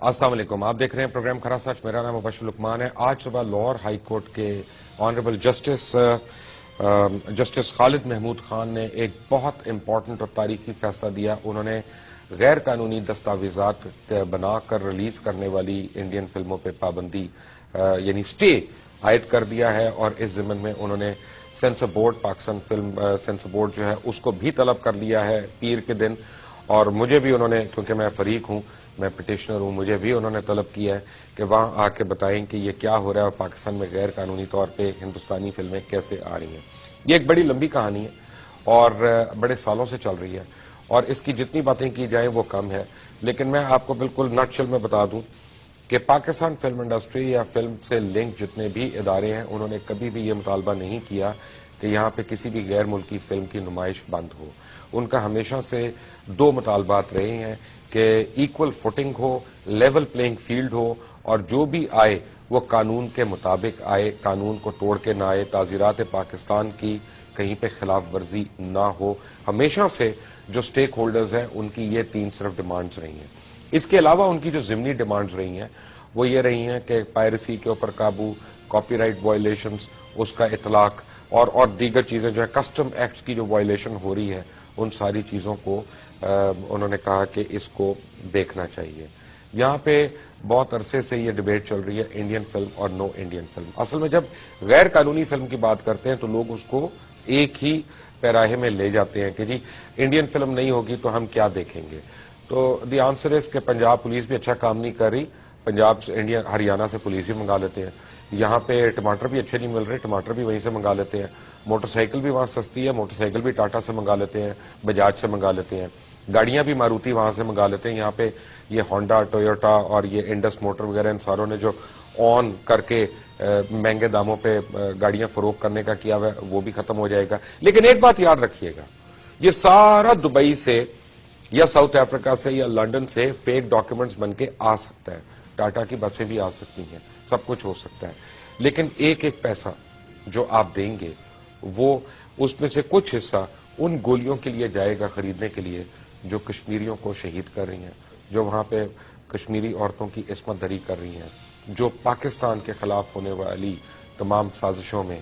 السلام علیکم، آپ دیکھ رہے ہیں پروگرام کھرا سچ. میرا نام مبشر لقمان ہے. آج صبح لاہور ہائی کورٹ کے آنریبل جسٹس خالد محمود خان نے ایک بہت امپورٹنٹ اور تاریخی فیصلہ دیا. انہوں نے غیر قانونی دستاویزات بنا کر ریلیز کرنے والی انڈین فلموں پہ پابندی یعنی سٹے عائد کر دیا ہے، اور اس ضمن میں انہوں نے censor board, Pakistan film censor board جو ہے اس کو بھی طلب کر لیا ہے پیر کے دن. اور مجھے بھی انہوں نے، کیونکہ میں فریق ہوں، میں پٹیشنر ہوں، مجھے بھی انہوں نے طلب کیا ہے کہ وہاں آ کے بتائیں کہ یہ کیا ہو رہا ہے اور پاکستان میں غیر قانونی طور پہ ہندوستانی فلمیں کیسے آ رہی ہیں. یہ ایک بڑی لمبی کہانی ہے اور بڑے سالوں سے چل رہی ہے، اور اس کی جتنی باتیں کی جائیں وہ کم ہے. لیکن میں آپ کو بالکل نٹ شل میں بتا دوں کہ پاکستان فلم انڈسٹری یا فلم سے لنک جتنے بھی ادارے ہیں، انہوں نے کبھی بھی یہ مطالبہ نہیں کیا کہ یہاں پہ کسی بھی غیر ملکی فلم کی نمائش بند ہو. ان کا ہمیشہ سے دو مطالبات رہے ہیں کہ ایکول فوٹنگ ہو، لیول پلینگ فیلڈ ہو، اور جو بھی آئے وہ قانون کے مطابق آئے، قانون کو توڑ کے نہ آئے، تعزیرات پاکستان کی کہیں پہ خلاف ورزی نہ ہو. ہمیشہ سے جو سٹیک ہولڈرز ہیں ان کی یہ تین صرف ڈیمانڈز رہی ہیں. اس کے علاوہ ان کی جو ضمنی ڈیمانڈز رہی ہیں وہ یہ رہی ہیں کہ پائرسی کے اوپر قابو، کاپی رائٹ وائلیشنز، اس کا اطلاق، اور دیگر چیزیں جو ہے کسٹم ایکٹس کی جو وائلیشن ہو رہی ہے، ان ساری چیزوں کو انہوں نے کہا کہ اس کو دیکھنا چاہیے. یہاں پہ بہت عرصے سے یہ ڈیبیٹ چل رہی ہے انڈین فلم اور نو انڈین فلم. اصل میں جب غیر قانونی فلم کی بات کرتے ہیں تو لوگ اس کو ایک ہی پیراہے میں لے جاتے ہیں کہ جی انڈین فلم نہیں ہوگی تو ہم کیا دیکھیں گے. تو دی آنسر از کہ پنجاب پولیس بھی اچھا کام نہیں کر رہی، پنجاب سے انڈیا ہریانہ سے پولیس بھی منگا لیتے ہیں. یہاں پہ ٹماٹر بھی اچھے نہیں مل رہے، ٹماٹر بھی وہیں سے منگا لیتے ہیں. موٹر سائیکل بھی وہاں سستی ہے، موٹر سائیکل بھی ٹاٹا سے منگا لیتے ہیں، بجاج سے منگا لیتے ہیں. گاڑیاں بھی ماروتی وہاں سے منگا لیتے ہیں. یہاں پہ یہ ہونڈا، ٹویوٹا اور یہ انڈس موٹر وغیرہ ان ساروں نے جو آن کر کے مہنگے داموں پہ گاڑیاں فروخت کرنے کا کیا ہوا ہے وہ بھی ختم ہو جائے گا. لیکن ایک بات یاد رکھیے گا، یہ سارا دبئی سے یا ساؤتھ افریقہ سے یا لنڈن سے فیک ڈاکیومنٹس بن کے آ سکتا ہے. ٹاٹا کی بسیں بھی آ سکتی ہیں، سب کچھ ہو سکتا ہے. لیکن ایک ایک پیسہ جو آپ دیں گے وہ اس میں سے کچھ حصہ ان گولیوں کے لیے جائے گا خریدنے کے لیے جو کشمیریوں کو شہید کر رہی ہیں، جو وہاں پہ کشمیری عورتوں کی عصمت دری کر رہی ہیں، جو پاکستان کے خلاف ہونے والی تمام سازشوں میں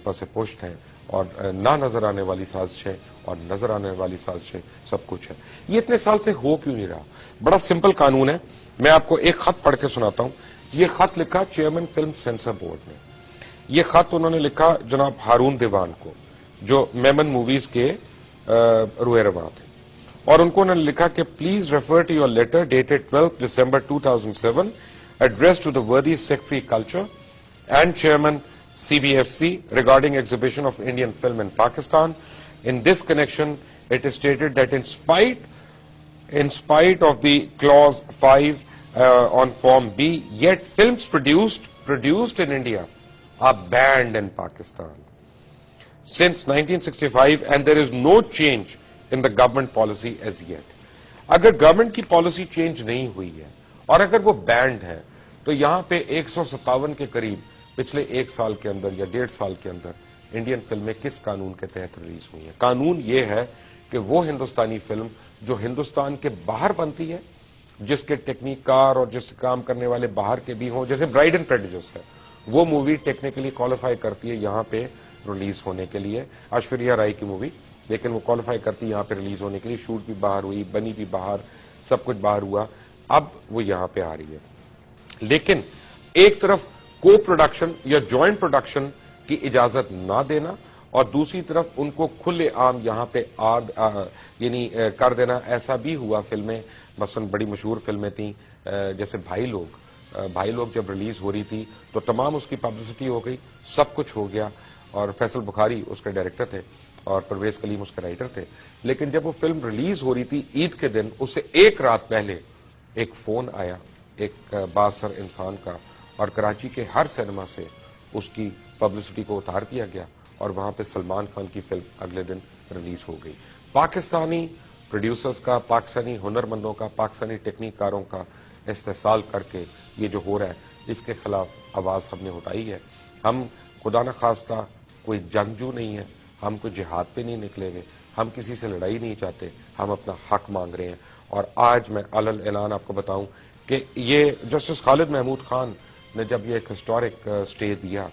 پس پشت ہیں، اور نہ نظر آنے والی سازشیں اور نظر آنے والی سازشیں سب کچھ ہے. یہ اتنے سال سے ہو کیوں نہیں رہا؟ بڑا سمپل قانون ہے. میں آپ کو ایک خط پڑھ کے سناتا ہوں. یہ خط لکھا چیئرمین فلم سینسر بورڈ نے. یہ خط انہوں نے لکھا جناب ہارون دیوان کو جو میمن موویز کے روئے رواں تھے، اور ان کو انہوں نے لکھا کہ please refer to your letter dated 12 December 2007 address to the worthy secretary culture and chairman CBFC regarding exhibition of Indian film in Pakistan. In this connection, it is stated that in spite of the clause 5 on Form B, yet films produced in India are banned in Pakistan since 1965, and there is no change in the government policy as yet. اگر government کی policy change نہیں ہوئی ہے اور اگر وہ band ہے تو یہاں پہ 157 کے قریب پچھلے ایک سال کے اندر یا 1.5 سال کے اندر انڈین فلمیں کس قانون کے تحت ریلیز ہوئی ہیں؟ قانون یہ ہے کہ وہ ہندوستانی فلم جو ہندوستان کے باہر بنتی ہے، جس کے ٹیکنیکار اور جس کام کرنے والے باہر کے بھی ہوں، جیسے برائڈ اینڈ پریجوڈس ہے، وہ مووی ٹیکنیکلی کوالیفائی کرتی ہے یہاں پہ ریلیز ہونے کے لیے. ایشوریہ رائے کی مووی، لیکن وہ کوالیفائی کرتی ہے یہاں پہ ریلیز ہونے کے لیے. شوٹ بھی باہر ہوئی، بنی بھی باہر، سب کچھ باہر ہوا، اب وہ یہاں پہ آ رہی ہے. لیکن ایک طرف کو پروڈکشن یا جوائنٹ پروڈکشن کی اجازت نہ دینا، اور دوسری طرف ان کو کھلے عام یہاں پہ یعنی کر دینا. ایسا بھی ہوا فلمیں، مثلا بڑی مشہور فلمیں تھیں جیسے بھائی لوگ جب ریلیز ہو رہی تھی تو تمام اس کی پبلسٹی ہو گئی، سب کچھ ہو گیا، اور فیصل بخاری اس کے ڈائریکٹر تھے اور پرویز کلیم اس کے رائٹر تھے. لیکن جب وہ فلم ریلیز ہو رہی تھی عید کے دن، اس سے ایک رات پہلے ایک فون آیا ایک بااثر انسان کا، اور کراچی کے ہر سینما سے اس کی پبلسٹی کو اتار دیا گیا، اور وہاں پہ سلمان خان کی فلم اگلے دن ریلیز ہو گئی. پاکستانی پروڈیوسرز کا، پاکستانی ہنرمندوں کا، پاکستانی ٹیکنیکاروں کا استحصال کر کے یہ جو ہو رہا ہے اس کے خلاف آواز ہم نے اٹھائی ہے. ہم خدا نخواستہ کوئی جنگجو نہیں ہے، ہم کوئی جہاد پہ نہیں نکلے ہوئے، ہم کسی سے لڑائی نہیں چاہتے، ہم اپنا حق مانگ رہے ہیں. اور آج میں علل اعلان آپ کو بتاؤں کہ یہ جسٹس خالد محمود خان نے جب یہ ایک ہسٹورک اسٹے دیا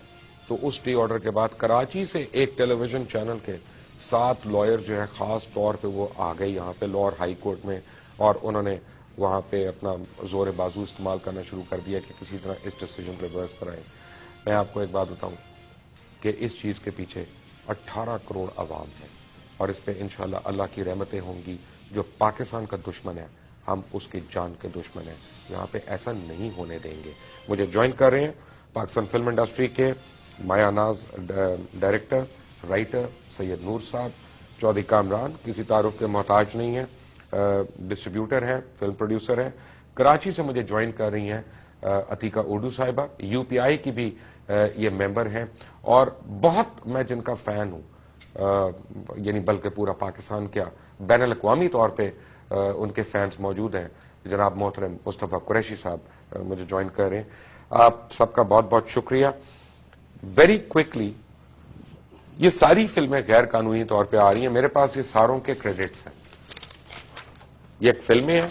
تو اس اسٹے آرڈر کے بعد کراچی سے ایک ٹیلی ویژن چینل کے 7 لائر جو ہے خاص طور پہ وہ آ گئے یہاں پہ لاہور ہائی کورٹ میں، اور انہوں نے وہاں پہ اپنا زور بازو استعمال کرنا شروع کر دیا کہ کسی طرح اس ڈیسیجن ریورس کرائیں. میں آپ کو ایک بات بتاؤں کہ اس چیز کے پیچھے 18 کروڑ عوام ہے، اور اس پہ انشاءاللہ اللہ کی رحمتیں ہوں گی. جو پاکستان کا دشمن ہے ہم اس کی جان کے دشمن ہیں، یہاں پہ ایسا نہیں ہونے دیں گے. مجھے جوائن کر رہے ہیں پاکستان فلم انڈسٹری کے مایا ناز ڈائریکٹر رائٹر سید نور صاحب. چودھری کامران کسی تعارف کے محتاج نہیں ہے، ڈسٹریبیوٹر ہے، فلم پروڈیوسر ہے. کراچی سے مجھے جوائن کر رہی ہیں عتیقہ اردو صاحبہ، یو پی آئی کی بھی یہ ممبر ہیں، اور بہت میں جن کا فین ہوں، یعنی بلکہ پورا پاکستان کیا بین الاقوامی طور پہ ان کے فینس موجود ہیں. جناب محترم مصطفیٰ قریشی صاحب مجھے جوائن کر رہے ہیں. آپ سب کا بہت بہت شکریہ. ویری کوئکلی، یہ ساری فلمیں غیر قانونی طور پہ آ رہی ہیں، میرے پاس یہ ساروں کے کریڈٹس ہیں. یہ ایک فلمیں ہیں،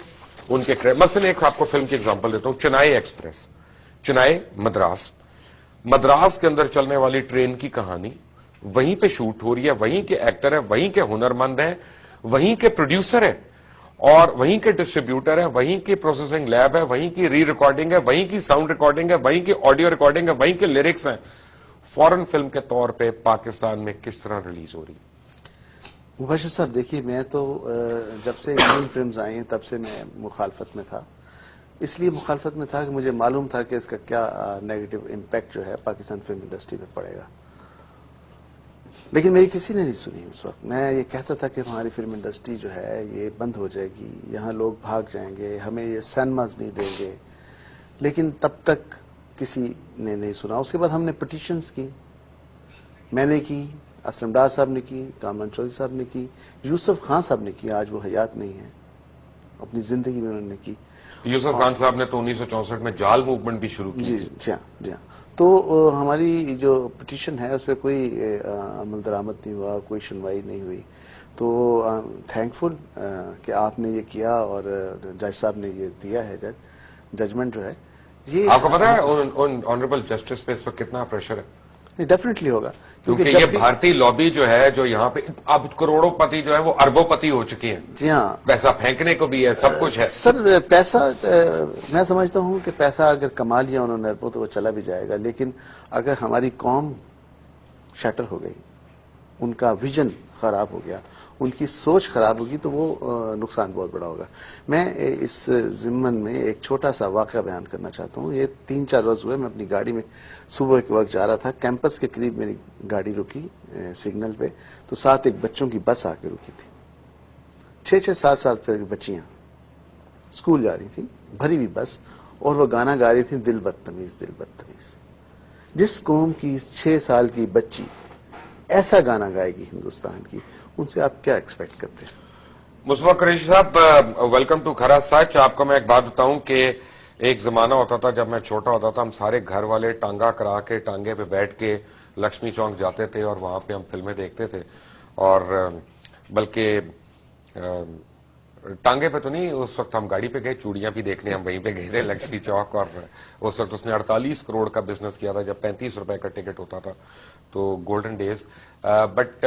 ان کے مثلا ایک آپ کو فلم کی ایگزامپل دیتا ہوں، چنائی ایکسپریس، چنائی مدراس کے اندر چلنے والی ٹرین کی کہانی وہیں پہ شوٹ ہو رہی ہے، وہیں کے ایکٹر ہیں، وہیں کے ہنرمند ہیں، وہیں کے پروڈیوسر ہیں، اور وہیں کے ڈسٹریبیوٹر ہیں، وہیں کی پروسیسنگ لیب ہے، وہیں کی ری ریکارڈنگ ہے، وہیں کی ساؤنڈ ریکارڈنگ ہے، وہیں کی آڈیو ریکارڈنگ ہے، وہیں کے لیرکس ہیں. فورن فلم کے طور پہ پاکستان میں کس طرح ریلیز ہو رہی ہے؟ مبشر صاحب دیکھیے، میں تو جب سے انڈین فلمز آئی ہیں تب سے میں مخالفت میں تھا. اس لیے مخالفت میں تھا کہ مجھے معلوم تھا کہ اس کا کیا نیگیٹو امپیکٹ جو ہے پاکستان فلم انڈسٹری پہ پڑے گا. لیکن میری کسی نے نہیں سنی. اس وقت میں یہ کہتا تھا کہ ہماری فلم انڈسٹری جو ہے یہ بند ہو جائے گی، یہاں لوگ بھاگ جائیں گے، ہمیں یہ سینماز نہیں دیں گے. لیکن تب تک کسی نے نہیں سنا. اس کے بعد ہم نے پٹیشنز کی، میں نے کی، اسلم ڈار صاحب نے کی، کامران چودھری صاحب نے کی، یوسف خان صاحب نے کی. آج وہ حیات نہیں ہے، اپنی زندگی میں انہوں نے کی. یوسف خان صاحب نے تو 1964 میں جال موومنٹ بھی شروع کی. جی ہاں. تو ہماری جو پٹیشن ہے اس پہ کوئی عمل درآمد نہیں ہوا، کوئی سنوائی نہیں ہوئی. تو تھینک فل کہ آپ نے یہ کیا اور جج صاحب نے یہ دیا ہے ججمنٹ جو ہے. یہ آپ کو پتا ہے آنریبل جسٹس پہ اس وقت کتنا پریشر ہے؟ ڈیفینیٹلی ہوگا، کیونکہ یہ بھارتی لابی جو ہے جو یہاں پہ اب کروڑوں پتی جو ہے وہ اربوں پتی ہو چکی ہیں. جی ہاں، پیسہ پھینکنے کو بھی ہے، سب کچھ ہے. سر پیسہ میں سمجھتا ہوں کہ پیسہ اگر کما لیا انہوں نے اربوں تو وہ چلا بھی جائے گا. لیکن اگر ہماری قوم شٹر ہو گئی، ان کا ویژن خراب ہو گیا، ان کی سوچ خراب ہوگی، تو وہ نقصان بہت بڑا ہوگا. میں اس ضمن میں ایک چھوٹا سا واقعہ بیان کرنا چاہتا ہوں. یہ 3-4 روز ہوئے، میں اپنی گاڑی میں صبح کے وقت جا رہا تھا. کیمپس کے قریب میری گاڑی رکی سگنل پہ، تو ساتھ ایک بچوں کی بس آ کے رکی تھی. 6-7 سال کی بچیاں اسکول جا رہی تھیں، بھری ہوئی بس، اور وہ گانا گا رہی تھیں، دل بدتمیز دل بدتمیز. جس قوم کی 6 سال کی بچی ایسا گانا گائے گی ہندوستان کی، ان سے آپ کیا ایکسپیکٹ کرتے ہیں؟ مصطفیٰ قریشی صاحب، ویلکم ٹو کھرا سچ. آپ کو میں ایک بات بتاؤں کہ ایک زمانہ ہوتا تھا جب میں چھوٹا ہوتا تھا، ہم سارے گھر والے ٹانگا کرا کے ٹانگے پہ بیٹھ کے لکشمی چوک جاتے تھے اور وہاں پہ ہم فلمیں دیکھتے تھے. اور بلکہ ٹانگے پہ تو نہیں، اس وقت ہم گاڑی پہ گئے، چوڑیاں بھی دیکھنے ہم وہیں پہ گئے تھے لکشمی چوک. اور اس وقت اس نے 48 کروڑ کا بزنس کیا تھا جب 35 روپے کا ٹکٹ ہوتا تھا. تو گولڈن ڈیز. بٹ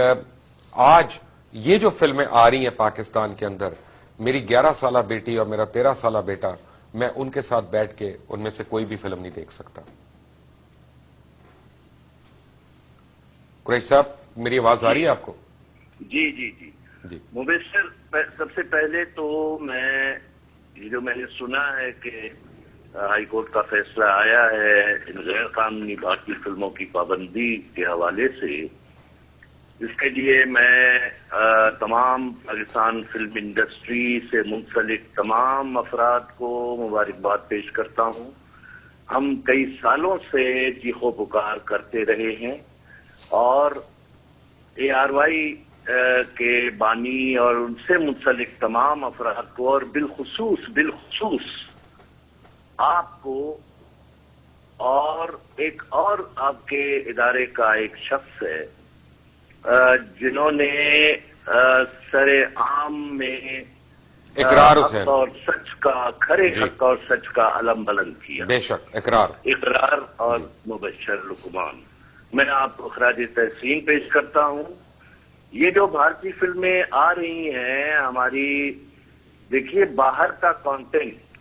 آج یہ جو فلمیں آ رہی ہیں پاکستان کے اندر، میری 11 سالہ بیٹی اور میرا 13 سالہ بیٹا، میں ان کے ساتھ بیٹھ کے ان میں سے کوئی بھی فلم نہیں دیکھ سکتا. قریشی صاحب، میری آواز آ رہی ہے آپ کو؟ جی جی جی جی. مبشر، سب سے پہلے تو میں نے سنا ہے کہ ہائی کورٹ کا فیصلہ آیا ہے ان غیر قانونی بھارتی فلموں کی پابندی کے حوالے سے، اس کے لیے میں تمام پاکستان فلم انڈسٹری سے منسلک تمام افراد کو مبارکباد پیش کرتا ہوں. ہم کئی سالوں سے چیخ و پکار کرتے رہے ہیں، اور ARY کے بانی اور ان سے منسلک تمام افراد کو، اور بالخصوص آپ کو، اور ایک اور آپ کے ادارے کا ایک شخص ہے جنہوں نے سر عام میں اقرار حق حسین اور سچ کا، کھرے حق اور سچ کا علم بلند کیا. بے شک اقرار اور مبشر لقمان. میں آپ کو خراج تحسین پیش کرتا ہوں. یہ جو بھارتی فلمیں آ رہی ہیں ہماری، دیکھیے باہر کا کانٹینٹ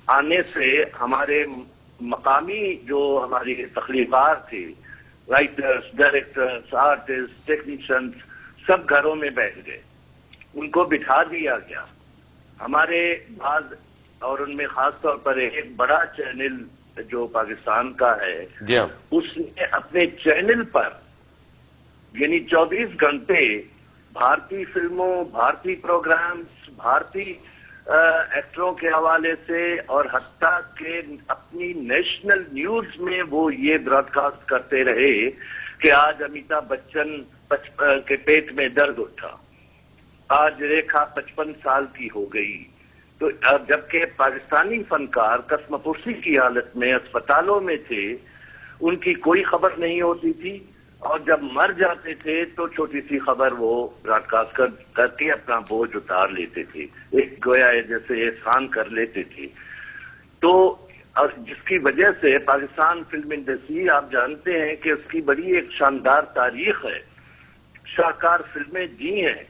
آنے سے ہمارے مقامی جو ہماری تخلیقات تھے، رائٹرز، ڈائریکٹرز، آرٹسٹ، ٹیکنیشینز، سب گھروں میں بیٹھ گئے. ان کو بٹھا دیا گیا. ہمارے بعض، اور ان میں خاص طور پر ایک بڑا چینل جو پاکستان کا ہے، اس نے اپنے چینل پر یعنی 24 گھنٹے بھارتی فلموں، بھارتی پروگرامز، بھارتی ایکٹروں کے حوالے سے، اور حتیٰ کہ اپنی نیشنل نیوز میں وہ یہ براڈ کاسٹ کرتے رہے کہ آج امیتابھ بچن کے پیٹ میں درد اٹھا، آج ریکھا 55 سال کی ہو گئی. تو جبکہ پاکستانی فنکار قسم پرسی کی حالت میں اسپتالوں میں تھے، ان کی کوئی خبر نہیں ہوتی تھی، اور جب مر جاتے تھے تو چھوٹی سی خبر وہ براڈ کاسٹ کر کے اپنا بوجھ اتار لیتے تھے، ایک گویا جیسے احسان کر لیتے تھے. تو جس کی وجہ سے پاکستان فلم انڈسٹری، آپ جانتے ہیں کہ اس کی بڑی ایک شاندار تاریخ ہے، شاہکار فلمیں دی ہیں.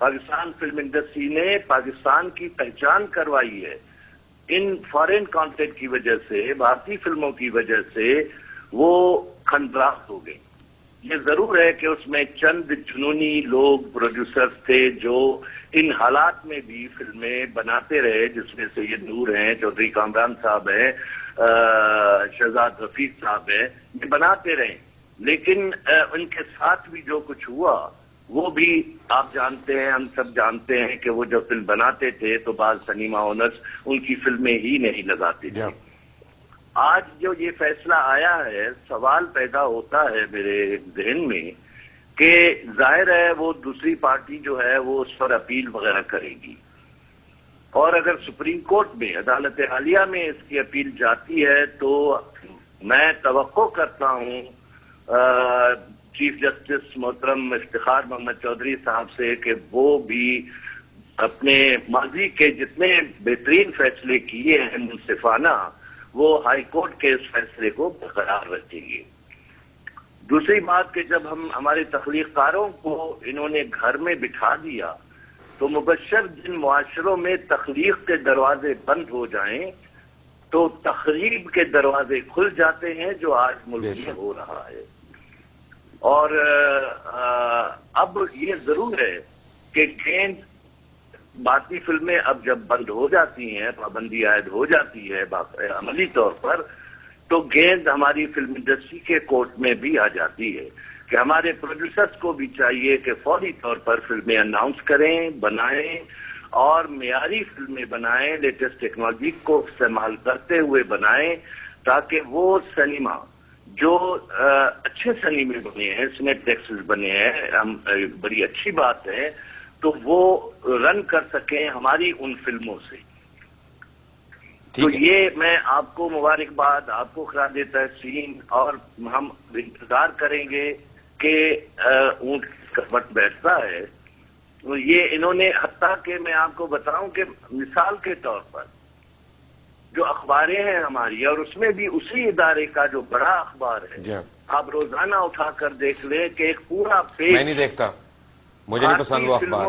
پاکستان فلم انڈسٹری نے پاکستان کی پہچان کروائی ہے. ان فارن کانٹینٹ کی وجہ سے، بھارتی فلموں کی وجہ سے وہ کھنڈرات ہو گئی. یہ ضرور ہے کہ اس میں چند جنونی لوگ پروڈیوسرز تھے جو ان حالات میں بھی فلمیں بناتے رہے، جس میں سید نور ہیں، چودھری کامران صاحب ہیں، شہزاد رفیق صاحب ہیں، یہ بناتے رہے. لیکن ان کے ساتھ بھی جو کچھ ہوا وہ بھی آپ جانتے ہیں، ہم سب جانتے ہیں کہ وہ جب فلم بناتے تھے تو بعض سنیما اونرز ان کی فلمیں ہی نہیں لگاتے تھے. آج جو یہ فیصلہ آیا ہے، سوال پیدا ہوتا ہے میرے ذہن میں کہ ظاہر ہے وہ دوسری پارٹی جو ہے وہ اس پر اپیل وغیرہ کرے گی، اور اگر سپریم کورٹ میں، عدالت عالیہ میں اس کی اپیل جاتی ہے تو میں توقع کرتا ہوں چیف جسٹس محترم افتخار محمد چودھری صاحب سے کہ وہ بھی اپنے ماضی کے جتنے بہترین فیصلے کیے ہیں منصفانہ، وہ ہائی کورٹ کے اس فیصلے کو برقرار رکھیں گے. دوسری بات کہ جب ہمارے تخلیق کاروں کو انہوں نے گھر میں بٹھا دیا تو مبشر جن معاشروں میں تخلیق کے دروازے بند ہو جائیں تو تخریب کے دروازے کھل جاتے ہیں، جو آج ملک میں ہو رہا ہے. اور اب یہ ضرور ہے کہ گیند بھارتی فلمیں اب جب بند ہو جاتی ہیں، پابندی عائد ہو جاتی ہے عملی طور پر، تو گیند ہماری فلم انڈسٹری کے کورٹ میں بھی آ جاتی ہے کہ ہمارے پروڈیوسرز کو بھی چاہیے کہ فوری طور پر فلمیں اناؤنس کریں، بنائیں، اور معیاری فلمیں بنائیں، لیٹسٹ ٹیکنالوجی کو استعمال کرتے ہوئے بنائیں، تاکہ وہ سنیما جو اچھے سنیمے بنے ہیں، سنیٹ ٹیکسز بنے ہیں، بڑی اچھی بات ہے، تو وہ رن کر سکیں ہماری ان فلموں سے. تو یہ میں آپ کو مبارکباد، آپ کو خراج تحسین، اور ہم انتظار کریں گے کہ اونٹ کا وقت بیٹھتا ہے. یہ انہوں نے، حتیٰ کہ میں آپ کو بتاؤں کہ مثال کے طور پر جو اخباریں ہیں ہماری، اور اس میں بھی اسی ادارے کا جو بڑا اخبار ہے، آپ روزانہ اٹھا کر دیکھ لیں کہ ایک پورا پیج، میں نہیں دیکھتا، مجھے نہیں پسند وہ اخبار.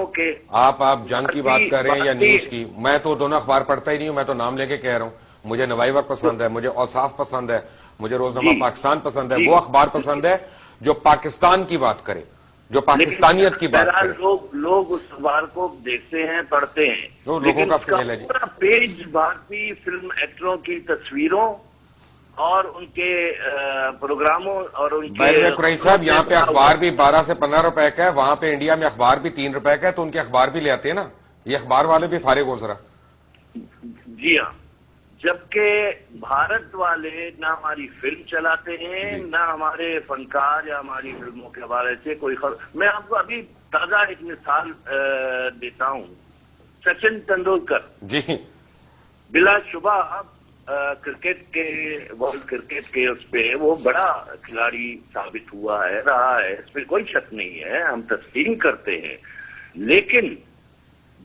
آپ جنگ کی بات کر رہے ہیں یا نیوز کی، میں تو دونوں اخبار پڑھتا ہی نہیں ہوں. میں تو نام لے کے کہہ رہا ہوں، مجھے نوائی وقت پسند ہے، مجھے اوصاف پسند ہے، مجھے روزنامہ پاکستان پسند ہے. وہ اخبار پسند ہے جو پاکستان کی بات کرے، جو پاکستانیت کی بات کرے. لوگ اس اخبار کو دیکھتے ہیں، پڑھتے ہیں، لوگوں کا فیل ہے. پورا پیج بھارتی فلم ایکٹروں کی تصویروں اور ان کے پروگراموں اور ان کے، قریشی صاحب یہاں پہ اخبار بھی 12 سے 15 روپے کا ہے، وہاں پہ انڈیا میں اخبار بھی 3 روپے کا ہے، تو ان کے اخبار بھی لے آتے ہیں نا. یہ اخبار والے بھی فارغ ہو ذرا. جی ہاں، جبکہ بھارت والے نہ ہماری فلم چلاتے ہیں، نہ ہمارے فنکار یا ہماری فلموں کے حوالے سے کوئی خبر. میں آپ کو ابھی تازہ ایک مثال دیتا ہوں. سچن تندولکر جی بلا شبہ کرکٹ کے، ورلڈ کرکٹ کے اس پہ وہ بڑا کھلاڑی ثابت ہوا ہے، رہا ہے، اس پہ کوئی شک نہیں ہے، ہم تسلیم کرتے ہیں. لیکن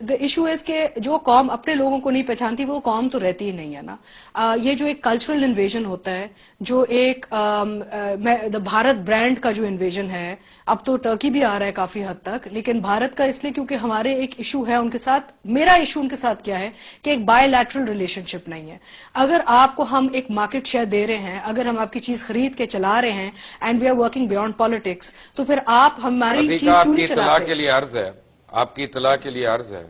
the issue is کہ جو قوم اپنے لوگوں کو نہیں پہچانتی وہ قوم تو رہتی ہی نہیں ہے نا. یہ جو ایک کلچرل انویژن ہوتا ہے, جو ایک بھارت برانڈ کا جو انویژن ہے, اب تو ٹرکی بھی آ رہا ہے کافی حد تک, لیکن بھارت کا اس لیے کیونکہ ہمارے ایک ایشو ہے ان کے ساتھ. میرا ایشو ان کے ساتھ کیا ہے کہ ایک بائی لیٹرل ریلیشن شپ نہیں ہے. اگر آپ کو ہم ایک مارکیٹ شیئر دے رہے ہیں, اگر ہم آپ کی چیز خرید کے چلا رہے ہیں, and we are working beyond politics, تو پھر آپ ہماری چیز کیوں نہیں چلاتے؟ آپ کی اطلاع کے لیے عرض ہے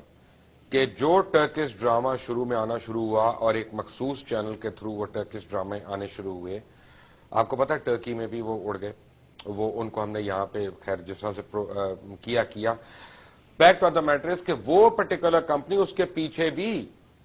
کہ جو ٹرکش ڈرامہ شروع میں آنا شروع ہوا اور ایک مخصوص چینل کے تھرو وہ ٹرکش ڈرامے آنے شروع ہوئے, آپ کو پتا ہے ٹرکی میں بھی وہ اڑ گئے. وہ ان کو ہم نے یہاں پہ خیر جس طرح سے کیا. Fact of the matter is کہ وہ پرٹیکولر کمپنی اس کے پیچھے بھی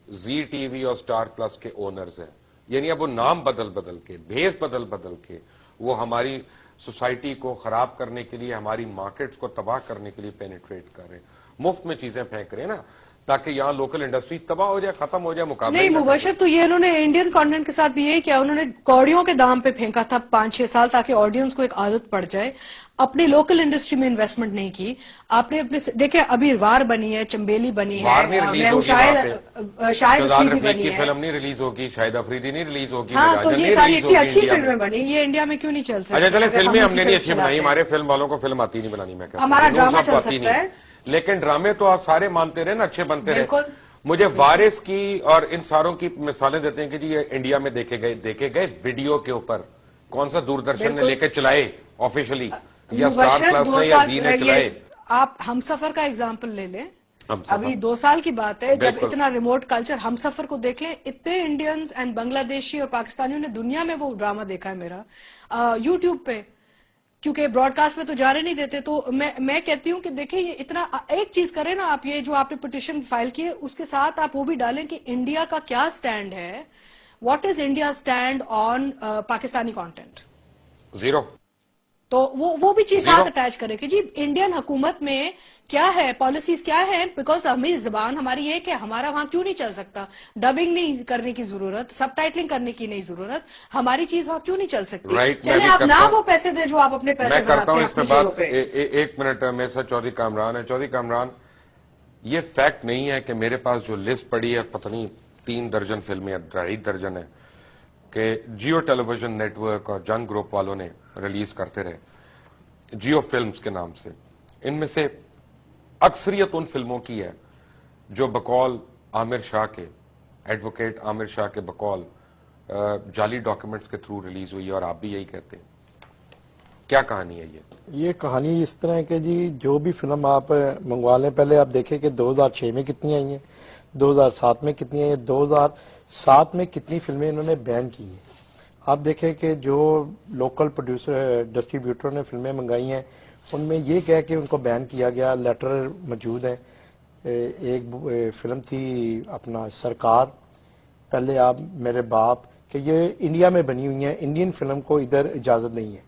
زی ٹی وی اور اسٹار پلس کے اونرز ہیں. یعنی اب وہ نام بدل کے, بھیس بدل کے وہ ہماری سوسائٹی کو خراب کرنے کے لیے, ہماری مارکیٹس کو تباہ کرنے کے لیے پینیٹریٹ کر رہے ہیں, مفت میں چیزیں پھینک رہے ہیں نا, تاکہ یہاں لوکل انڈسٹری تباہ ہو جائے, ختم ہو جائے, مقابلہ نہیں. مبشر تو یہ انہوں نے انڈین کانٹینٹ کے ساتھ بھی یہی کیا, انہوں نے کوڑیوں کے دام پہ پھینکا تھا 5-6 سال تاکہ آڈینس کو ایک عادت پڑ جائے. اپنی لوکل انڈسٹری میں انویسٹمنٹ نہیں کی آپ نے. اپنے دیکھیں ابھی وار بنی ہے, چمبیلی بنی ہے, شاہد افریدی بنی ہے, فلم نہیں ریلیز ہوگی, شاہد افریدی نہیں ریلیز ہوگی. ہاں تو یہ ساری اتنی اچھی فلمیں بنی, یہ انڈیا میں کیوں نہیں چل سکتی؟ اچھا چلے فلمیں ہم نے نہیں اچھی بنائی, ہمارے فلم والوں کو فلم آتی نہیں بنانی, میں کہتا ہوں ہمارا ڈرامہ چل سکتا ہے, لیکن ڈرامے تو آپ سارے مانتے رہے نا, اچھے بنتے رہے. مجھے وارث کی اور ان ساروں کی مثالیں دیتے ہیں کہ جی یہ انڈیا میں دیکھے گئے ویڈیو کے اوپر, کون سا دوردرشن نے لے کے چلائے آفیشلی, یا اسٹار پلس نے یا زی نے چلائے. آپ ہم سفر کا ایگزامپل لے لیں, ابھی 2 سال کی بات ہے جب اتنا ریموٹ کلچر, ہم سفر کو دیکھ لیں, اتنے انڈینز اینڈ بنگلہ دیشی اور پاکستانیوں نے دنیا میں وہ ڈرامہ دیکھا ہے میرا یوٹیوب پہ, کیونکہ براڈ کاسٹ میں تو جانے نہیں دیتے. تو میں کہتی ہوں کہ دیکھیں یہ اتنا, ایک چیز کریں نا آپ, یہ جو آپ نے پٹیشن فائل کی ہے اس کے ساتھ آپ وہ بھی ڈالیں کہ انڈیا کا کیا سٹینڈ ہے, what is India stand on Pakistani content. Zero. تو وہ بھی چیز ساتھ اٹیچ کرے کہ جی انڈین حکومت میں کیا ہے, پالیسیز کیا ہے, بیکاز ہماری زبان ہماری یہ کہ ہمارا وہاں کیوں نہیں چل سکتا, ڈبنگ نہیں کرنے کی ضرورت, سب ٹائٹلنگ کرنے کی نہیں ضرورت, ہماری چیز وہاں کیوں نہیں چل سکتی. چلے آپ نہ وہ پیسے دیں جو آپ اپنے پیسے کرتا ہوں اس پہ بات. ایک منٹ, میرے ساتھ چودھری کامران ہے. چودھری کامران, یہ فیکٹ نہیں ہے کہ میرے پاس جو لسٹ پڑی ہے پتہ نہیں 3 درجن فلمیں, 2.5 درجن ہے, کہ جیو ٹیلی ویژن نیٹ ورک اور جن گروپ والوں نے ریلیز کرتے رہے جیو فلمز کے نام سے. ان میں سے اکثریت ان فلموں کی ہے جو بقول عامر شاہ کے, ایڈوکیٹ عامر شاہ کے بقول جعلی ڈاکیومنٹس کے تھرو ریلیز ہوئی ہے, اور آپ بھی یہی کہتے ہیں. کیا کہانی ہے یہ کہانی اس طرح ہے کہ جی جو بھی فلم آپ منگوا لیں, پہلے آپ دیکھیں کہ 2006 میں کتنی آئی ہیں, 2007 میں کتنی آئی ہیں, 2007 میں کتنی فلمیں انہوں نے بین کی ہیں. آپ دیکھیں کہ جو لوکل پروڈیوسر ڈسٹریبیوٹر نے فلمیں منگائی ہیں ان میں یہ کہہ کہ ان کو بین کیا گیا, لیٹر موجود ہے. ایک فلم تھی اپنا سرکار, پہلے آپ میرے باپ, کہ یہ انڈیا میں بنی ہوئی ہیں, انڈین فلم کو ادھر اجازت نہیں ہے,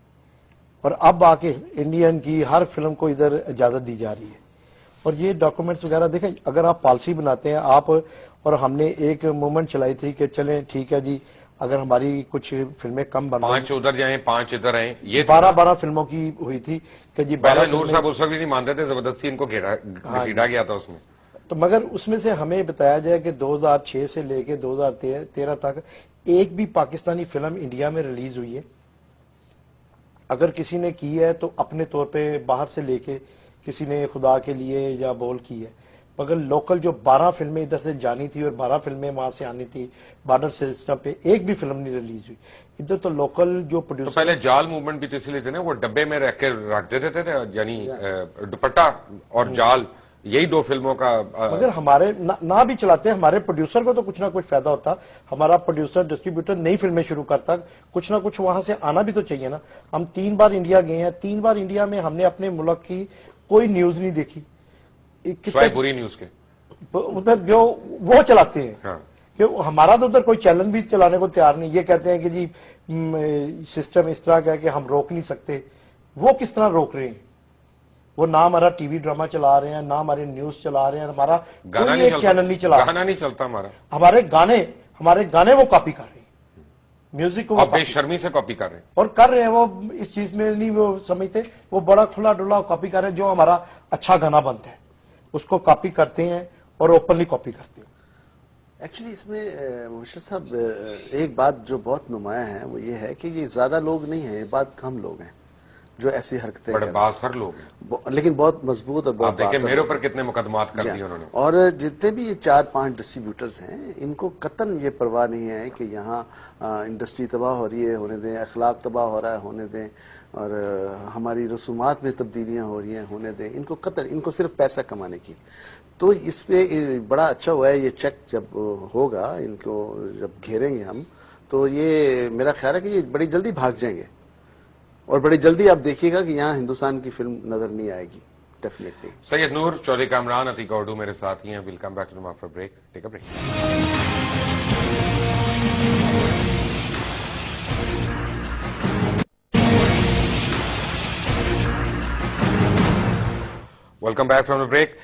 اور اب آ کے انڈین کی ہر فلم کو ادھر اجازت دی جا رہی ہے. اور یہ ڈاکومنٹس وغیرہ دیکھیں, اگر آپ پالیسی بناتے ہیں آپ, اور ہم نے ایک موومنٹ چلائی تھی کہ چلیں ٹھیک ہے جی اگر ہماری کچھ فلمیں کم بن 5 ادھر جائیں 5 ادھر آئیں, یہ 12 فلموں کی ہوئی تھی کہ جی 12 نور صاحب اس وقت بھی نہیں مانتے تھے, زبردستی ان کو گھسیٹا گیا تھا اس میں. تو مگر اس میں سے ہمیں بتایا جائے کہ 2006 سے لے کے 2013 تک ایک بھی پاکستانی فلم انڈیا میں ریلیز ہوئی ہے. اگر کسی نے کی ہے تو اپنے طور پہ باہر سے لے کے کسی نے خدا کے لیے یا بول کی ہے, مگر لوکل جو 12 فلمیں ادھر سے جانی تھی اور 12 فلمیں وہاں سے آنی تھی بارڈر سسٹم پہ, ایک بھی فلم نہیں ریلیز ہوئی ادھر. تو لوکل جو پروڈیوسر, پہلے جال موومنٹ بھی تو اس لیے تھے نا, وہ ڈبے میں رکھ کے رکھ دیتے تھے, یعنی دوپٹہ اور جال, یہی 2 فلموں کا. مگر ہمارے نہ بھی چلاتے ہیں, ہمارے پروڈیوسر کو تو کچھ نہ کچھ فائدہ ہوتا. ہمارا پروڈیوسر ڈسٹریبیوٹر نئی فلمیں شروع کرتا, کچھ نہ کچھ وہاں سے آنا بھی تو چاہیے نا. ہم 3 بار انڈیا گئے ہیں, 3 بار انڈیا میں ہم نے اپنے ملک کی کوئی نیوز نہیں دیکھی, سوائے پوری نیوز کے ادھر جو وہ چلاتے ہیں. کہ ہمارا تو ادھر کوئی چینل بھی چلانے کو تیار نہیں. یہ کہتے ہیں کہ جی سسٹم اس طرح کا ہے کہ ہم روک نہیں سکتے. وہ کس طرح روک رہے ہیں؟ وہ نہ ہمارا ٹی وی ڈرامہ چلا رہے ہیں, نہ ہمارے نیوز چلا رہے ہیں, ہمارا کوئی ایک چینل نہیں چلا, گانا نہیں چلتا ہمارا. ہمارے گانے وہ کاپی کر رہے ہیں, میوزک کو بے شرمی سے کاپی کر رہے ہیں, اور کر رہے ہیں. وہ اس چیز میں نہیں وہ سمجھتے, وہ بڑا کھلا ڈلا کاپی کر رہے ہیں. جو ہمارا اچھا گانا بنتا ہے اس کو کاپی کرتے ہیں, اور اوپنلی کاپی کرتے ہیں. ایکچولی اس میں مبشر صاحب ایک بات جو بہت نمایاں ہے وہ یہ ہے کہ یہ زیادہ لوگ نہیں ہیں, یہ بات کم لوگ ہیں جو ایسی حرکتیں بڑے بااثر لوگ ہیں, لیکن بہت مضبوط اور بہت آپ دیکھیں میرے اوپر کتنے مقدمات کر دیے انہوں نے. اور جتنے بھی یہ 4-5 ڈسٹریبیوٹرز ہیں ان کو قطعاً یہ پرواہ نہیں ہے کہ یہاں انڈسٹری تباہ ہو رہی ہے ہونے دیں, اخلاق تباہ ہو رہا ہے ہونے دیں, اور ہماری رسومات میں تبدیلیاں ہو رہی ہیں ہونے دیں. ان کو قطعاً ان کو صرف پیسہ کمانے کی. تو اس پہ بڑا اچھا ہوا ہے یہ چیک جب ہوگا, ان کو جب گھیریں گے ہم تو یہ میرا خیال ہے کہ یہ بڑی جلدی بھاگ جائیں گے, اور بڑی جلدی آپ دیکھیے گا کہ یہاں ہندوستان کی فلم نظر نہیں آئے گی ڈیفینیٹلی. سید نور, چودھری کامران, عتیقہ اردو میرے ساتھ ہی ہیں. Welcome back to after break. Take a break. Welcome back from the break.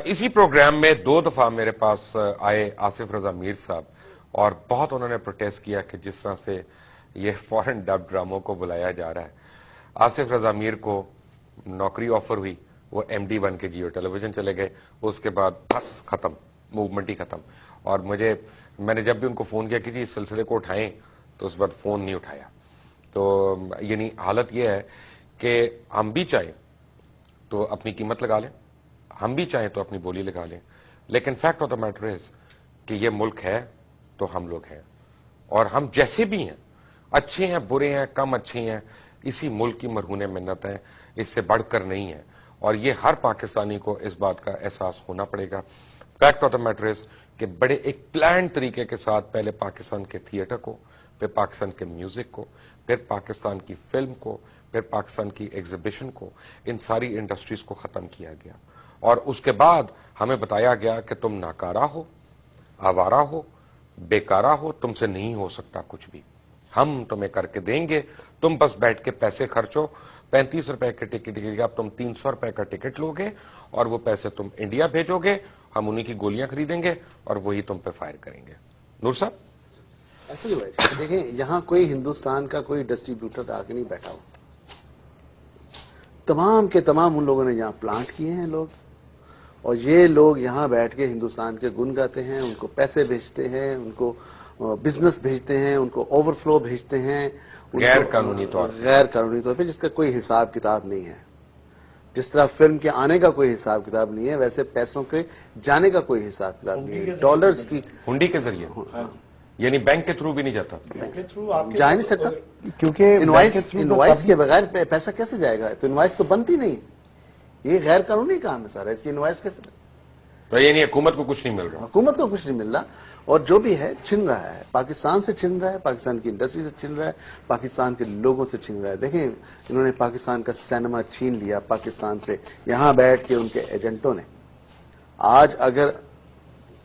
اسی پروگرام میں 2 دفعہ میرے پاس آئے آصف رضا میر صاحب, اور بہت انہوں نے پروٹیسٹ کیا کہ جس طرح سے یہ فورن ڈب ڈراموں کو بلایا جا رہا ہے. آصف رضا میر کو نوکری آفر ہوئی, وہ ایم ڈی بن کے جیو ٹیلی ویژن چلے گئے, اس کے بعد بس ختم, موومنٹ ہی ختم. اور میں نے جب بھی ان کو فون کیا کہ جی اس سلسلے کو اٹھائیں تو اس بعد فون نہیں اٹھایا. تو یعنی حالت یہ ہے کہ ہم بھی چاہیں تو اپنی قیمت لگا لیں, ہم بھی چاہیں تو اپنی بولی لگا لیں, لیکن fact of the matter is کہ یہ ملک ہے تو ہم لوگ ہیں, اور ہم جیسے بھی ہیں, اچھے ہیں برے ہیں کم اچھے ہیں, اسی ملک کی مرہون منت ہیں, اس سے بڑھ کر نہیں ہے. اور یہ ہر پاکستانی کو اس بات کا احساس ہونا پڑے گا. Fact of the matter is کہ بڑے ایک پلان طریقے کے ساتھ پہلے پاکستان کے تھیٹر کو, پھر پاکستان کے میوزک کو, پھر پاکستان کی فلم کو, پھر پاکستان کی ایگزیبیشن کو, ان ساری انڈسٹریز کو ختم کیا گیا. اور اس کے بعد ہمیں بتایا گیا کہ تم ناکارہ ہو, آوارہ ہو, بیکارہ ہو, تم سے نہیں ہو سکتا کچھ بھی, ہم تمہیں کر کے دیں گے, تم بس بیٹھ کے پیسے خرچو. 35 روپے کے ٹکٹ کی اب تم 300 روپے کا ٹکٹ لو گے, اور وہ پیسے تم انڈیا بھیجو گے, ہم انہی کی گولیاں خریدیں گے اور وہی تم پہ فائر کریں گے. نور صاحب ایسا ہی ہوا ہے. دیکھیں یہاں کوئی ہندوستان کا کوئی ڈسٹریبیوٹر آ کے نہیں بیٹھا ہو, تمام کے تمام ان لوگوں نے یہاں پلانٹ کیے ہیں لوگ, اور یہ لوگ یہاں بیٹھ کے ہندوستان کے گن گاتے ہیں, ان کو پیسے بھیجتے ہیں, ان کو بزنس بھیجتے ہیں, ان کو اوور فلو بھیجتے ہیں غیر قانونی طور پہ, جس کا کوئی حساب کتاب نہیں ہے. جس طرح فلم کے آنے کا کوئی حساب کتاب نہیں ہے, ویسے پیسوں کے جانے کا کوئی حساب کتاب نہیں ہے. ڈالرز کی ہنڈی کے ذریعے, یعنی بینک کے تھرو بھی نہیں جاتا, جا نہیں سکتا, کیونکہ انوائس کے بغیر پیسہ کیسے جائے گا؟ تو انوائس تو بنتی نہیں, یہ غیر قانونی کام ہے سارا, اس کی انوائس کیسے؟ تو یعنی حکومت کو کچھ نہیں مل رہا, حکومت کو کچھ نہیں مل رہا, اور جو بھی ہے چھن رہا ہے, پاکستان سے چھن رہا ہے, پاکستان کی انڈسٹری سے چھن رہا ہے, پاکستان کے لوگوں سے چھن رہا ہے. دیکھیں انہوں نے پاکستان کا سینما چھین لیا پاکستان سے, یہاں بیٹھ کے ان کے ایجنٹوں نے. آج اگر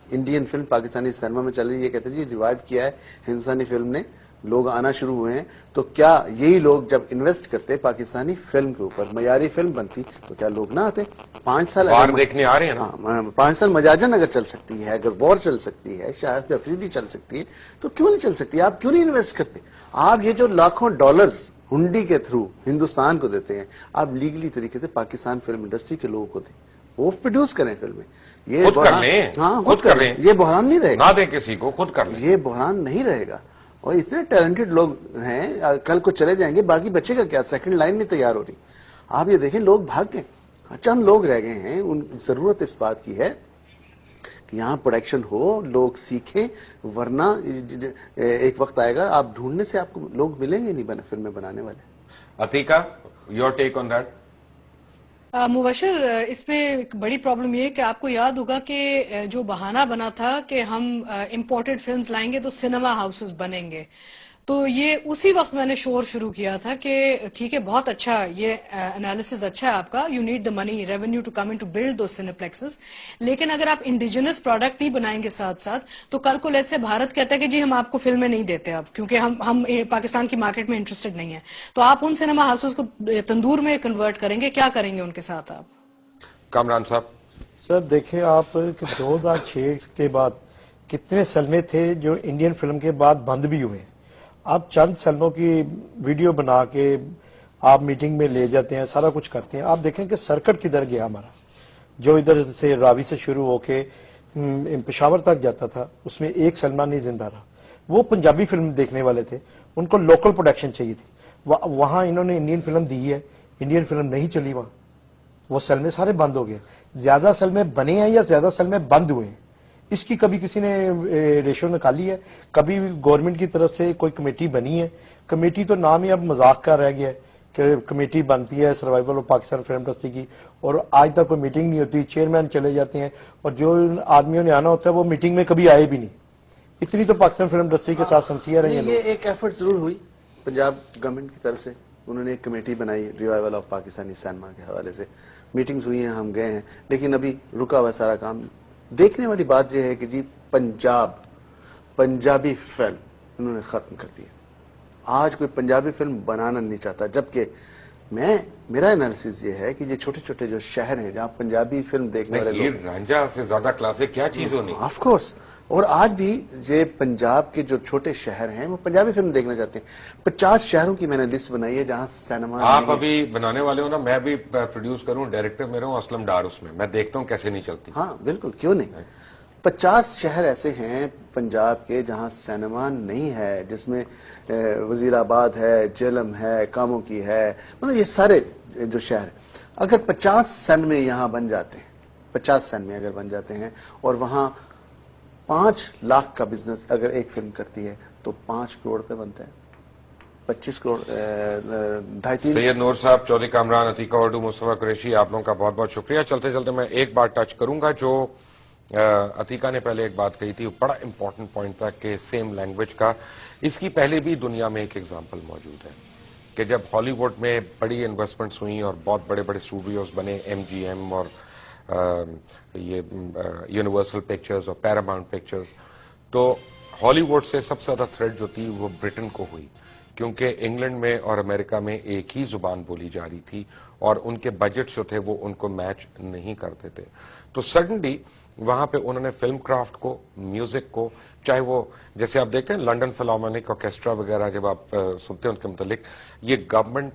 انڈین فلم پاکستانی سینما میں چل رہی ہے, یہ کہتے ہیں جی ریوائیو کیا ہے ہندوستانی فلم نے, لوگ آنا شروع ہوئے ہیں, تو کیا یہی لوگ جب انویسٹ کرتے پاکستانی فلم کے اوپر, معیاری فلم بنتی, تو کیا لوگ نہ آتے؟ 5 سال دیکھنے آ رہے ہیں نا, 5 سال مجاجن اگر چل سکتی ہے, اگر وار چل سکتی ہے, شاہد افریدی چل سکتی ہے, تو کیوں نہیں چل سکتی؟ آپ کیوں نہیں انویسٹ کرتے؟ آپ یہ جو لاکھوں ڈالرز ہنڈی کے تھرو ہندوستان کو دیتے ہیں, آپ لیگلی طریقے سے پاکستان فلم انڈسٹری کے لوگوں کو دیں, وہ پروڈیوس کریں فلمیں. یہ خود کر لیں, ہاں خود کر لیں, یہ بحران نہیں رہے گا, نہ دیں کسی کو, خود کر لیں, یہ بحران نہیں رہے گا. اور اتنے ٹیلنٹڈ لوگ ہیں, کل کو چلے جائیں گے, باقی بچے گا کیا؟ سیکنڈ لائن نہیں تیار ہو رہی. آپ یہ دیکھیں لوگ بھاگ گئے, اچھا ہم لوگ رہ گئے ہیں. ان ضرورت اس بات کی ہے کہ یہاں پروڈکشن ہو, لوگ سیکھیں, ورنہ ایک وقت آئے گا آپ ڈھونڈنے سے آپ کو لوگ ملیں گے نہیں فلمیں بنانے والے. Atiqa, your take on that. مبشر, اس میں ایک بڑی پرابلم یہ ہے کہ آپ کو یاد ہوگا کہ جو بہانہ بنا تھا کہ ہم امپورٹڈ فلمز لائیں گے تو سینما ہاؤسز بنیں گے, تو یہ اسی وقت میں نے شور شروع کیا تھا کہ ٹھیک ہے, بہت اچھا, یہ انالیسز اچھا ہے آپ کا, you need the money revenue to come in to build those cineplexes, لیکن اگر آپ انڈیجنس پروڈکٹ نہیں بنائیں گے ساتھ ساتھ, تو کل کو لیٹ سے بھارت کہتا ہے کہ جی ہم آپ کو فلمیں نہیں دیتے اب, کیونکہ ہم پاکستان کی مارکیٹ میں انٹرسٹڈ نہیں ہیں, تو آپ ان سینما ہاؤسز کو تندور میں کنورٹ کریں گے, کیا کریں گے ان کے ساتھ آپ؟ کامران صاحب. سر دیکھیں آپ کہ 2006 کے بعد کتنے سلمے تھے جو انڈین فلم کے بعد بند بھی ہوئے. آپ چند سلموں کی ویڈیو بنا کے آپ میٹنگ میں لے جاتے ہیں, سارا کچھ کرتے ہیں. آپ دیکھیں کہ سرکٹ کدھر گیا ہمارا, جو ادھر سے راوی سے شروع ہو کے پشاور تک جاتا تھا اس میں ایک سلمان نہیں زندہ رہا. وہ پنجابی فلم دیکھنے والے تھے, ان کو لوکل پروڈکشن چاہیے تھی. وہاں انہوں نے انڈین فلم دی ہے, انڈین فلم نہیں چلی وہاں, وہ سلمے سارے بند ہو گئے. زیادہ سلمے بنے ہیں یا زیادہ سلمے بند ہوئے ہیں, اس کی کبھی کسی نے ریشو نکالی ہے؟ کبھی گورنمنٹ کی طرف سے کوئی کمیٹی بنی ہے؟ کمیٹی تو نام ہی اب مذاق کا رہ گیا ہے کہ کمیٹی بنتی ہے survival of Pakistan film industry کی, اور آج تک کوئی میٹنگ نہیں ہوتی, چیئرمین چلے جاتے ہیں, اور جو آدمیوں نے آنا ہوتا ہے وہ میٹنگ میں کبھی آئے بھی نہیں. اتنی تو پاکستان فلم انڈسٹری کے ساتھ سنسیئر ہیں یہ ایک ایفرٹ ضرور ہوئی پنجاب گورنمنٹ کی طرف سے, انہوں نے ایک کمیٹی بنائی ریوائول آف پاکستانی سینما کے حوالے سے, میٹنگز ہوئی ہیں, ہم گئے ہیں, لیکن ابھی رکا ہوا سارا کام. دیکھنے والی بات یہ ہے کہ جی پنجابی فلم انہوں نے ختم کر دی. آج کوئی پنجابی فلم بنانا نہیں چاہتا, جبکہ میرا انالیسس یہ ہے کہ یہ چھوٹے چھوٹے جو شہر ہیں جہاں پنجابی فلم دیکھنے والے یہ رانجھا سے زیادہ کلاسک کیا چیز ہونی. آف کورس, اور آج بھی یہ پنجاب کے جو چھوٹے شہر ہیں وہ پنجابی فلم دیکھنا چاہتے ہیں. 50 شہروں کی میں نے لسٹ بنائی ہے جہاں سینما. آپ ابھی بنانے والے ہو نا, میں بھی پروڈیوس کروں, ڈائریکٹر میرا ہوں اسلم ڈار, اس میں دیکھتا ہوں کیسے نہیں چلتی. ہاں بالکل, کیوں نہیں. 50 شہر ایسے ہیں پنجاب کے جہاں سینما نہیں ہے, جس میں وزیر آباد ہے, جہلم ہے, کاموں کی ہے, مطلب یہ سارے جو شہر ہیں. اگر 50 سینمے یہاں بن جاتے ہیں, 50 سینمے اگر بن جاتے ہیں, اور وہاں 5 لاکھ کا بزنس اگر ایک فلم کرتی ہے تو 5 کروڑ پہ بنتا ہے, 25 کروڑ 2.5. سید نور صاحب, چودھری کامران, عتیقہ اردو, مصطفیٰ قریشی, آپ لوگوں کا بہت بہت شکریہ. چلتے چلتے میں ایک بات ٹچ کروں گا جو عتیقہ نے پہلے ایک بات کہی تھی, بڑا امپورٹنٹ پوائنٹ تھا کہ سیم لینگویج کا. اس کی پہلے بھی دنیا میں ایک ایگزامپل موجود ہے کہ جب ہالی ووڈ میں بڑی انویسٹمنٹس ہوئیں اور بہت بڑے بڑے اسٹوڈیوز بنے, MGM اور یہ یونیورسل پکچرز اور پیراماؤنٹ پکچرز, تو ہالی ووڈ سے سب سے زیادہ تھریٹ جو تھی وہ برٹن کو ہوئی, کیونکہ انگلینڈ میں اور امریکہ میں ایک ہی زبان بولی جا رہی تھی اور ان کے بجٹ جو تھے وہ ان کو میچ نہیں کرتے تھے. تو سڈنلی وہاں پہ انہوں نے فلم کرافٹ کو, میوزک کو, چاہے وہ جیسے آپ دیکھتے ہیں لنڈن فلارمونک آرکیسٹرا وغیرہ, جب آپ سنتے ہیں ان کے متعلق, یہ گورنمنٹ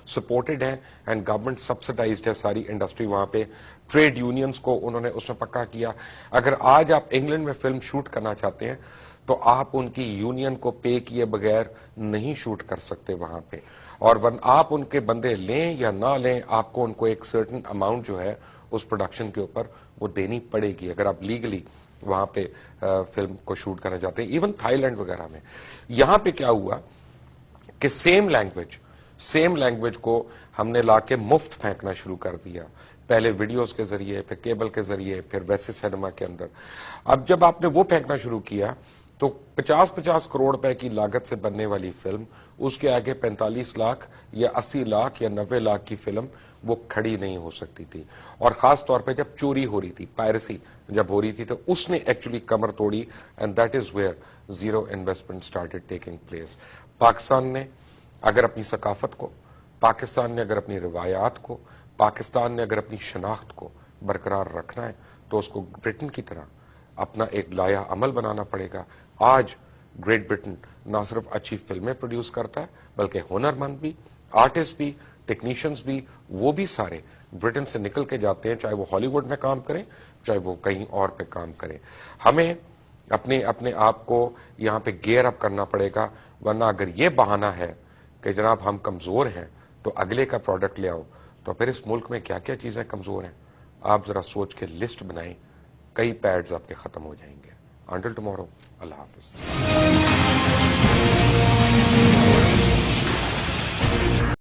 سپورٹڈ ہے اینڈ گورنمنٹ سبسڈائزڈ ہے ساری انڈسٹری وہاں پہ. ٹریڈ یونینز کو انہوں نے اس میں پکا کیا. اگر آج آپ انگلینڈ میں فلم شوٹ کرنا چاہتے ہیں تو آپ ان کی یونین کو پے کیے بغیر نہیں شوٹ کر سکتے وہاں پہ, اور آپ ان کے بندے لیں یا نہ لیں, آپ کو ان کو ایک سرٹن اماؤنٹ جو ہے اس پروڈکشن کے اوپر وہ دینی پڑے گی اگر آپ لیگلی وہاں پہ فلم کو شوٹ کرنا چاہتے ہیں. ایون تھائی لینڈ وغیرہ میں. یہاں پہ کیا ہوا کہ سیم لینگویج کو ہم نے لا کے مفت پھینکنا شروع کر دیا, پہلے ویڈیوز کے ذریعے, پھر کیبل کے ذریعے, پھر ویسے سینما کے اندر. اب جب آپ نے وہ پھینکنا شروع کیا تو 50 کروڑ روپے کی لاگت سے بننے والی فلم, اس کے آگے 45 لاکھ یا 80 لاکھ یا 90 لاکھ کی فلم وہ کھڑی نہیں ہو سکتی تھی. اور خاص طور پہ جب چوری ہو رہی تھی, پائرسی جب ہو رہی تھی, تو اس نے ایکچولی کمر توڑی, and that is where zero investment started taking place. Pakistan نے اگر اپنی ثقافت کو, پاکستان نے اگر اپنی روایات کو, پاکستان نے اگر اپنی شناخت کو برقرار رکھنا ہے تو اس کو برٹن کی طرح اپنا ایک لایا عمل بنانا پڑے گا. آج گریٹ برٹن نہ صرف اچھی فلمیں پروڈیوس کرتا ہے بلکہ ہنرمند بھی, آرٹسٹ بھی, ٹیکنیشینز بھی, وہ بھی سارے برٹن سے نکل کے جاتے ہیں, چاہے وہ ہالی ووڈ میں کام کریں چاہے وہ کہیں اور پہ کام کریں. ہمیں اپنے آپ کو یہاں پہ گیئر اپ کرنا پڑے گا, ورنہ اگر یہ بہانہ ہے کہ جناب ہم کمزور ہیں تو اگلے کا پروڈکٹ لے آؤ, تو پھر اس ملک میں کیا کیا چیزیں کمزور ہیں آپ ذرا سوچ کے لسٹ بنائیں, کئی پیڈز آپ کے ختم ہو جائیں گے. انٹل ٹمارو, اللہ حافظ.